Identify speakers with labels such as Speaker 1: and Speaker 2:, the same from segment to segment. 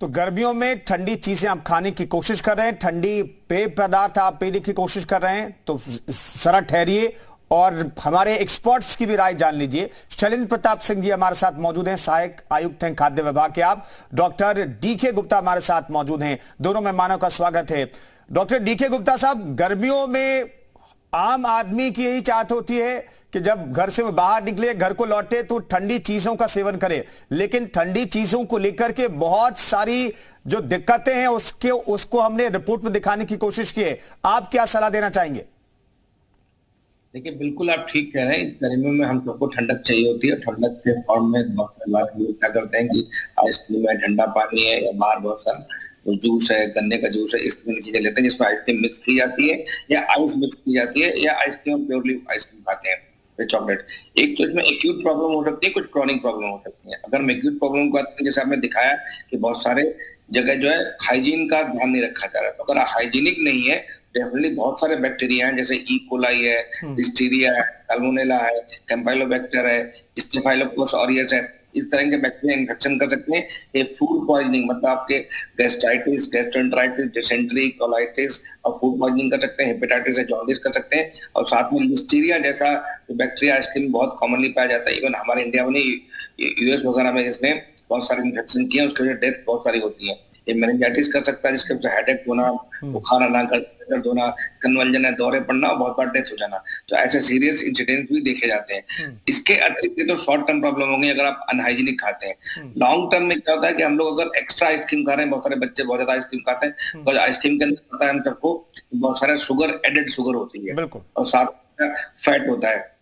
Speaker 1: तो गर्मियों में ठंडी चीजें आप खाने की कोशिश कर रहे हैं, ठंडी पेय पदार्थ आप पीने की कोशिश कर रहे हैं, तो जरा ठहरिए और हमारे एक्सपर्ट्स की भी राय जान लीजिए। शैलेंद्र प्रताप सिंह जी हमारे साथ मौजूद हैं, सहायक आयुक्त हैं खाद्य विभाग के। आप डॉक्टर डीके गुप्ता हमारे साथ मौजूद हैं। दोनों मेहमानों का स्वागत है। डॉक्टर डीके गुप्ता साहब, गर्मियों में आम आदमी की यही चाहत होती है कि जब घर से बाहर निकले, घर को लौटे तो ठंडी चीजों का सेवन करे, लेकिन ठंडी चीजों को लेकर के बहुत सारी जो दिक्कतें हैं उसको हमने रिपोर्ट में दिखाने की कोशिश की है। आप क्या सलाह देना चाहेंगे?
Speaker 2: देखिए, बिल्कुल आप ठीक कह रहे हैं। गर्मियों में हम सबको ठंडक चाहिए होती है। ठंडक के फॉर्म में क्या करते हैं कि आइसक्रीम है, ठंडा पानी है, या बाहर बहुत सारा जूस है, गन्ने का जूस है, इस तरह की चीजें लेते हैं जिसमें आइसक्रीम मिक्स की जाती है या आइस मिक्स की जाती है, या आइसक्रीम प्योरली आइसक्रीम खाते हैं या चॉकलेट। एक तो इसमें एक्यूट प्रॉब्लम हो सकती है, कुछ क्रॉनिक प्रॉब्लम हो सकती है। अगर हम एक्यूट प्रॉब्लम को आते हैं, जैसे आपने दिखाया कि बहुत सारे जगह जो है हाइजीन का ध्यान नहीं रखा जा रहा है। तो अगर हाइजीनिक नहीं है, डेफिनेटली बहुत सारे बैक्टीरिया हैं, जैसे ई कोलाई है, लिस्टीरिया है, साल्मोनेला है, कैम्पाइलोबैक्टर है, स्टेफाइलोकोकस ऑरियस है, इस तरह के बैक्टीरिया इन्फेक्शन कर सकते हैं। ये फूड पॉइजनिंग, मतलब आपके गैस्ट्राइटिस, गैस्ट्रोएंटेराइटिस, डिसेंट्री, कोलाइटिस और फूड पॉइजनिंग कर सकते हैं। हेपेटाइटिस है, जॉन्डिस कर सकते हैं। और साथ में लिस्टीरिया जैसा बैक्टीरिया आइसक्रीम बहुत कॉमनली पाया जाता है। इवन हमारे इंडिया में नहीं, यूएस वगैरह में इसने बहुत सारे इन्फेक्शन किए, उसके वजह डेथ बहुत सारी होती है। ये मेनिंजाइटिस कर सकता है, जिसके वजह से हेडेक होना, बुखार आना, दर्द होना, कन्वल्जन है, दौरे पड़ना और बहुत बार डेथ हो जाना। तो ऐसे सीरियस इंसिडेंट्स भी देखे जाते हैं। इसके अतिरिक्त तो शॉर्ट टर्म प्रॉब्लम होंगी अगर आप अनहाइजीनिक खाते हैं। लॉन्ग टर्म में क्या होता है कि हम लोग अगर एक्स्ट्रा आइसक्रीम खा रहे हैं, बहुत सारे बच्चे बहुत ज्यादा आइसक्रीम खाते हैं, और आइसक्रीम के अंदर पता है हम सबको बहुत सारा शुगर, एडेड शुगर होती है और साथ फैट होता है,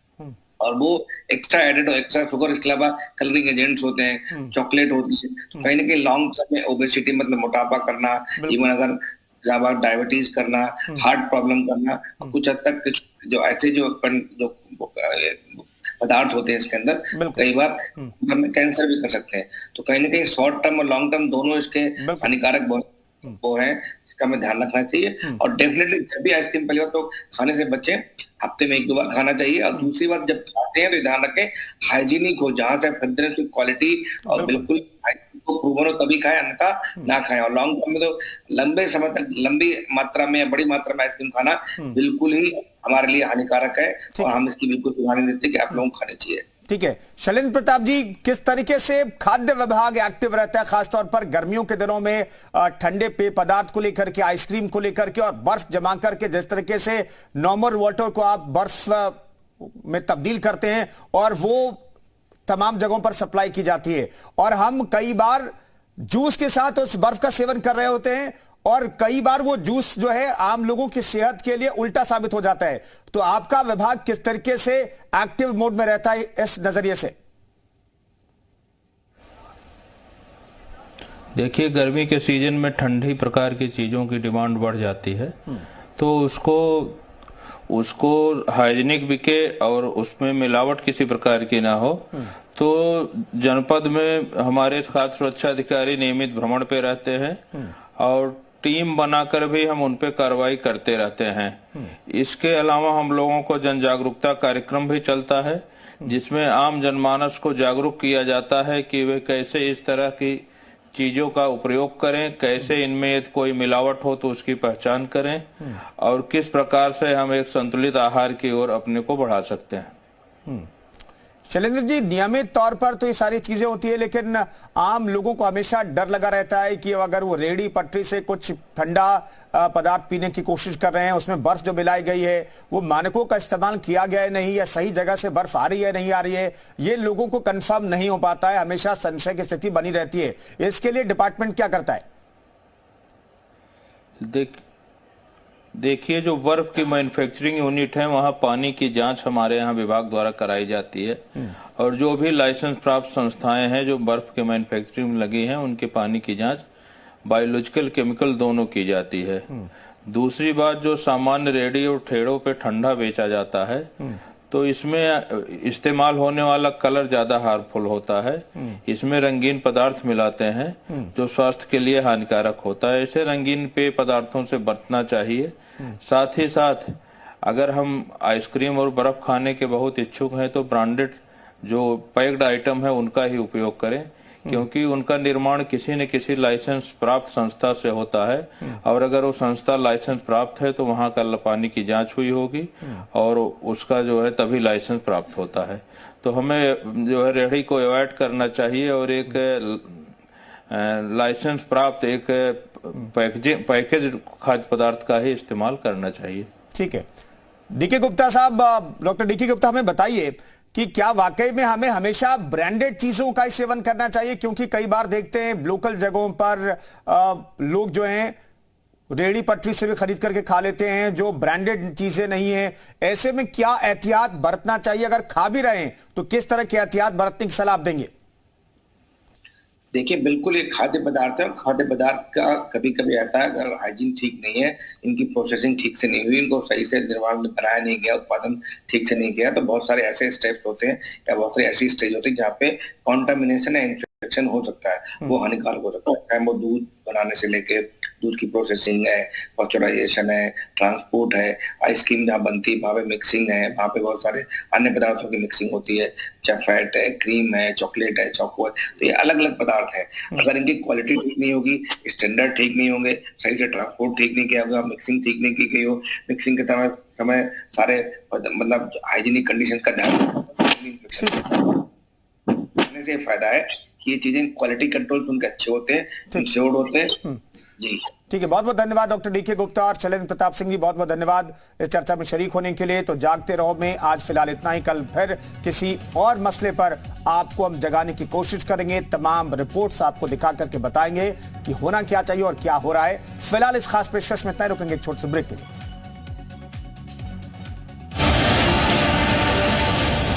Speaker 2: और वो एक्स्ट्रा एडेड और एक्स्ट्रा शुगर, इसके अलावा कलरिंग एजेंट्स होते हैं, चॉकलेट होती है। कहीं ना कहीं लॉन्ग टर्म में ओबेसिटी, मतलब मोटापा करना, इवन अगर डायबिटीज करना, हार्ट प्रॉब्लम करना, कुछ हद तक जो ऐसे जो पदार्थ होते हैं इसके अंदर, कई बार कैंसर भी कर सकते हैं। तो कहीं ना कहीं शॉर्ट टर्म और लॉन्ग टर्म दोनों इसके हानिकारक वो है, इसका हमें ध्यान रखना चाहिए। और डेफिनेटली जब भी आइसक्रीम पहली बार तो खाने से बचें, हफ्ते में 1-2 बार खाना चाहिए। और दूसरी बात, जब खाते हैं तो ध्यान रखें हाइजीनिक हो, जहां से खरीद रहे हैं क्वालिटी और बिल्कुल को प्रूवन हो तभी खाएं, अन्यथा ना खाएं। और लॉन्ग टर्म में तो लंबे समय तक लंबी मात्रा में या बड़ी मात्रा में आइसक्रीम खाना बिल्कुल ही हमारे लिए हानिकारक है, और हम इसकी बिल्कुल सुझाव नहीं देते कि आप लोग खाने चाहिए।
Speaker 1: ठीक है शैलेंद्र प्रताप जी, किस तरीके से खाद्य विभाग एक्टिव रहता है खासतौर पर गर्मियों के दिनों में ठंडे पेय पदार्थ को लेकर के, आइसक्रीम को लेकर के, और बर्फ जमा करके जिस तरीके से नॉर्मल वाटर को आप बर्फ में तब्दील करते हैं और वो तमाम जगहों पर सप्लाई की जाती है, और हम कई बार जूस के साथ उस बर्फ का सेवन कर रहे होते हैं, और कई बार वो जूस जो है आम लोगों की सेहत के लिए उल्टा साबित हो जाता है। तो आपका विभाग किस तरीके से एक्टिव मोड में रहता है इस नजरिए से?
Speaker 3: देखिए, गर्मी के सीजन में ठंडी प्रकार की चीज़ों की डिमांड बढ़ जाती है, तो उसको हाइजीनिक बिके और उसमें मिलावट किसी प्रकार की ना हो। तो जनपद में हमारे खाद्य सुरक्षा अधिकारी नियमित भ्रमण पे रहते हैं, और टीम बनाकर भी हम उन पे कार्रवाई करते रहते हैं। इसके अलावा हम लोगों को जन जागरूकता कार्यक्रम भी चलता है, जिसमें आम जनमानस को जागरूक किया जाता है कि वे कैसे इस तरह की चीज़ों का उपयोग करें, कैसे इनमें यदि कोई मिलावट हो तो उसकी पहचान करें, और किस प्रकार से हम एक संतुलित आहार की ओर अपने को बढ़ा सकते हैं।
Speaker 1: शैलेंद्र जी, नियमित तौर पर तो ये सारी चीजें होती है, लेकिन आम लोगों को हमेशा डर लगा रहता है कि अगर वो रेहड़ी पटरी से कुछ ठंडा पदार्थ पीने की कोशिश कर रहे हैं, उसमें बर्फ जो मिलाई गई है वो मानकों का इस्तेमाल किया गया है नहीं, या सही जगह से बर्फ आ रही है नहीं आ रही है, ये लोगों को कंफर्म नहीं हो पाता है, हमेशा संशय की स्थिति बनी रहती है। इसके लिए डिपार्टमेंट क्या करता है?
Speaker 3: देखिए, जो बर्फ की मैन्युफैक्चरिंग यूनिट है, वहाँ पानी की जांच हमारे यहाँ विभाग द्वारा कराई जाती है, और जो भी लाइसेंस प्राप्त संस्थाएं हैं जो बर्फ के मैन्युफैक्चरिंग में लगी हैं, उनके पानी की जांच बायोलॉजिकल, केमिकल दोनों की जाती है। दूसरी बात, जो सामान्य रेहड़ी और ठेलों पे ठंडा बेचा जाता है, तो इसमें इस्तेमाल होने वाला कलर ज्यादा हार्मफुल होता है। इसमें रंगीन पदार्थ मिलाते हैं जो स्वास्थ्य के लिए हानिकारक होता है। ऐसे रंगीन पेय पदार्थों से बचना चाहिए। साथ ही साथ अगर हम आइसक्रीम और बर्फ खाने के बहुत इच्छुक हैं तो ब्रांडेड जो पैक्ड आइटम है उनका ही उपयोग करें, क्योंकि उनका निर्माण किसी न किसी लाइसेंस प्राप्त संस्था से होता है, और अगर वो संस्था लाइसेंस प्राप्त है तो वहां का पानी की जांच हुई होगी और उसका जो है तभी लाइसेंस प्राप्त होता है। तो हमें जो है रेहड़ी को अवॉइड करना चाहिए और एक लाइसेंस प्राप्त एक पैकेज खाद्य पदार्थ का ही इस्तेमाल करना चाहिए।
Speaker 1: ठीक है, डीके गुप्ता साहब, डॉक्टर डीके गुप्ता, हमें बताइए कि क्या वाकई में हमें हमेशा ब्रांडेड चीजों का ही सेवन करना चाहिए? क्योंकि कई बार देखते हैं लोकल जगहों पर लोग जो हैं रेहड़ी पटरी से भी खरीद करके खा लेते हैं जो ब्रांडेड चीजें नहीं है। ऐसे में क्या एहतियात बरतना चाहिए? अगर खा भी रहे हैं तो किस तरह की एहतियात बरतने की सलाह आप देंगे?
Speaker 2: देखिए, बिल्कुल ये खाद्य पदार्थ है और खाद्य पदार्थ का कभी कभी आता है अगर हाइजीन ठीक नहीं है, इनकी प्रोसेसिंग ठीक से नहीं हुई, इनको सही से निर्माण में बनाया नहीं गया, उत्पादन ठीक से नहीं किया, तो बहुत सारे ऐसे स्टेप्स होते हैं या बहुत सारी ऐसी स्टेज होती है जहाँ पे कॉन्टामिनेशन या इन्फेक्शन हो सकता है, वो हानिकारक हो सकता है। चाहे वो दूध बनाने से लेके दूध की प्रोसेसिंग है, पॉस्चराइजेशन है, ट्रांसपोर्ट है, आइसक्रीम जहाँ बनती है वहाँ पे मिक्सिंग है, वहाँ पे बहुत सारे अन्य पदार्थों की मिक्सिंग होती है, चाहे फैट है, क्रीम है, चॉकलेट है, चॉको है, तो ये अलग अलग पदार्थ है। अगर इनकी क्वालिटी ठीक नहीं होगी, स्टैंडर्ड ठीक नहीं होंगे, सही से ट्रांसपोर्ट ठीक नहीं किया होगा, मिक्सिंग ठीक नहीं की गई हो, मिक्सिंग के समय सारे मतलब हाइजीनिक कंडीशन का ध्यान रखने से फायदा है कि ये चीजें क्वालिटी कंट्रोल उनके अच्छे होते हैं, इंश्योर्ड होते हैं। जी
Speaker 1: ठीक है, बहुत बहुत धन्यवाद डॉक्टर डीके गुप्ता और शैलेंद्र प्रताप सिंह जी, बहुत बहुत धन्यवाद इस चर्चा में शरीक होने के लिए। तो जागते रहो में आज फिलहाल इतना ही, कल फिर किसी और मसले पर आपको हम जगाने की कोशिश करेंगे, तमाम रिपोर्ट्स आपको दिखा करके बताएंगे कि होना क्या चाहिए और क्या हो रहा है। फिलहाल इस खास पेशकश में तय रुकेंगे एक छोटे से ब्रेक के लिए।